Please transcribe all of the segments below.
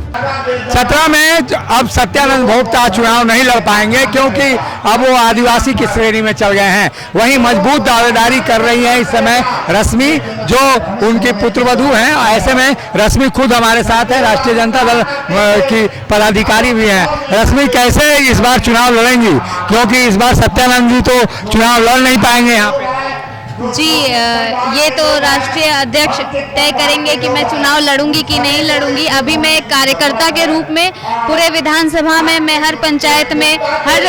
चतरा में अब सत्यानंद भोक्ता चुनाव नहीं लड़ पाएंगे क्योंकि अब वो आदिवासी की श्रेणी में चल गए हैं। वहीं मजबूत दावेदारी कर रही हैं इस समय रश्मि, जो उनकी पुत्रवधू हैं। ऐसे में रश्मि खुद हमारे साथ है, राष्ट्रीय जनता दल की पदाधिकारी भी हैं। रश्मि, कैसे इस बार चुनाव लड़ेंगी, क्योंकि इस बार सत्यानंद जी तो चुनाव लड़ नहीं पाएंगे यहाँ पे? जी, ये तो राष्ट्रीय अध्यक्ष तय करेंगे कि मैं चुनाव लड़ूंगी कि नहीं लड़ूंगी। अभी मैं एक कार्यकर्ता के रूप में पूरे विधानसभा में मैं हर पंचायत में हर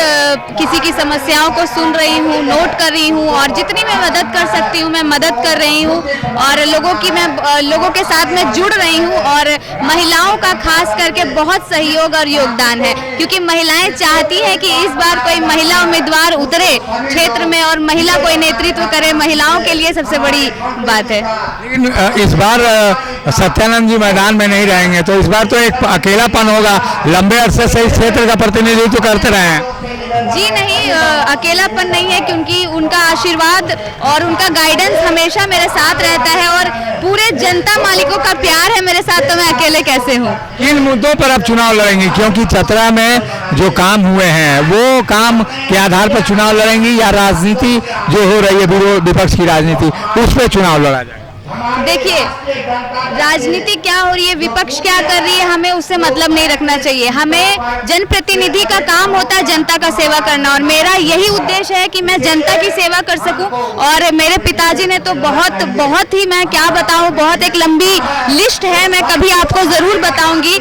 किसी की समस्याओं को सुन रही हूँ, नोट कर रही हूँ और जितनी मैं मदद कर सकती हूँ मैं मदद कर रही हूँ और लोगों के साथ में जुड़ रही हूँ। और महिलाओं का खास करके बहुत सहयोग और योगदान है, क्योंकि महिलाएं चाहती हैं कि इस बार कोई महिला उम्मीदवार उतरे क्षेत्र में और महिला कोई नेतृत्व करे। महिलाओं के लिए सबसे बड़ी बात है। लेकिन इस बार सत्यानंद जी मैदान में नहीं रहेंगे, तो इस बार तो एक अकेलापन होगा। लंबे अरसे से इस क्षेत्र का प्रतिनिधित्व करते रहे हैं। जी नहीं, अकेलापन नहीं है, क्योंकि उनका आशीर्वाद और उनका गाइडेंस हमेशा मेरे साथ रहता है और पूरे जनता मालिकों का प्यार है मेरे साथ, तो मैं अकेले कैसे हूँ। किन मुद्दों पर अब चुनाव लड़ेंगी, क्योंकि चतरा में जो काम हुए हैं वो काम के आधार पर चुनाव लड़ेंगी या राजनीति जो हो रही है विपक्ष की राजनीति, उस पर चुनाव लड़ा जाए? देखिए, राजनीति क्या हो रही है, विपक्ष क्या कर रही है, हमें उससे मतलब नहीं रखना चाहिए। हमें जनप्रतिनिधि का काम होता है जनता का सेवा करना और मेरा यही उद्देश्य है कि मैं जनता की सेवा कर सकूं। और मेरे पिताजी ने तो बहुत ही, मैं क्या बताऊं, बहुत एक लंबी लिस्ट है, मैं कभी आपको जरूर बताऊंगी।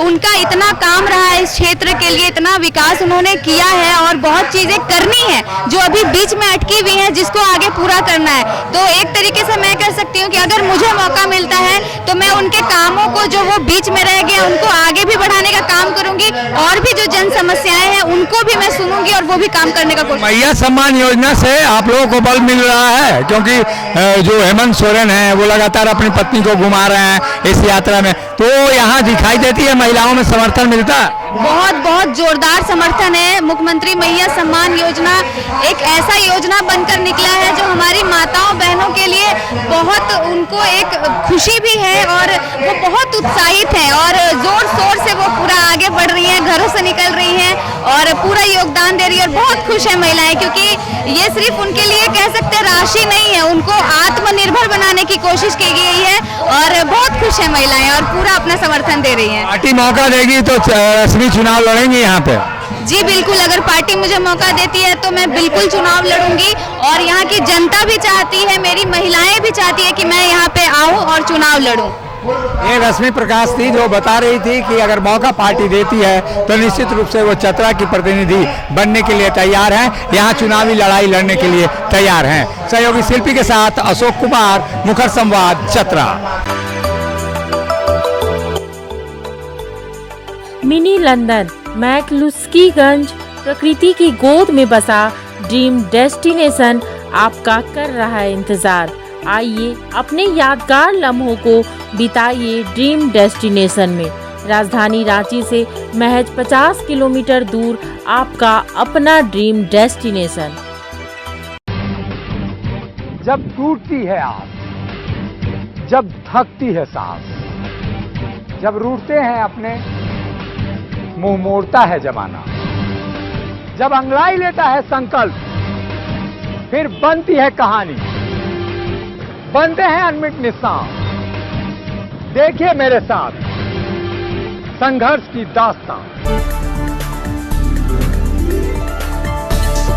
उनका इतना काम रहा है इस क्षेत्र के लिए, इतना विकास उन्होंने किया है और बहुत चीजें करनी है जो अभी बीच में अटकी हुई है, जिसको आगे पूरा करना है। तो एक तरीके से मैं कह सकती हूँ कि अगर मुझे मौका मिलता है तो मैं उनके कामों को जो वो बीच में रह गए उनको आगे भी बढ़ाने का काम करूंगी और भी जो जन समस्याएं हैं उनको भी मैं सुनूंगी और वो भी काम करने का कोशिश। मैया सम्मान योजना से आप लोगों को बल मिल रहा है, क्योंकि जो हेमंत सोरेन है वो लगातार अपनी पत्नी को घुमा रहे हैं इस यात्रा में, तो यहाँ दिखाई देती है महिलाओं में समर्थन मिलता है। बहुत जोरदार समर्थन है। मुख्यमंत्री मैया सम्मान योजना एक ऐसा योजना बनकर निकला है जो हमारी माताओं बहनों के लिए बहुत, उनको एक खुशी भी है और वो बहुत उत्साहित हैं और जोर शोर से वो पूरा आगे बढ़ रही हैं, घरों से निकल रही हैं और पूरा योगदान दे रही है और बहुत खुश है महिलाएं, क्योंकि ये सिर्फ उनके लिए कह सकते राशि नहीं है, उनको आत्मनिर्भर बनाने की कोशिश की गई है और बहुत खुश है महिलाएं और पूरा अपना समर्थन दे रही हैं। पार्टी मौका देगी तो रश्मि चुनाव लड़ेंगी यहाँ पे? जी बिल्कुल, अगर पार्टी मुझे मौका देती है तो मैं बिल्कुल चुनाव लड़ूंगी और यहाँ की जनता भी चाहती है, मेरी महिलाएं भी चाहती है कि मैं यहाँ पे आऊँ और चुनाव लड़ूं। ये रश्मि प्रकाश थी जो बता रही थी कि अगर मौका पार्टी देती है तो निश्चित रूप से वो चतरा की प्रतिनिधि बनने के लिए तैयार हैं, यहाँ चुनावी लड़ाई लड़ने के लिए तैयार हैं। सहयोगी शिल्पी के साथ अशोक कुमार, मुखर संवाद, चतरा। मिनी लंदन मैक्लुस्कीगंज प्रकृति की गोद में बसा ड्रीम डेस्टिनेशन आपका कर रहा है इंतजार। आइए अपने यादगार लम्हों को बिताइए ड्रीम डेस्टिनेशन में। राजधानी रांची से महज 50 किलोमीटर दूर आपका अपना ड्रीम डेस्टिनेशन। जब टूटती है आस, जब थकती है सांस, जब रूठते हैं अपने, मुंह मोड़ता है जमाना, जब अंगड़ाई लेता है संकल्प, फिर बनती है कहानी, बनते हैं अनमिट निशान। देखिए मेरे साथ संघर्ष की दास्तान।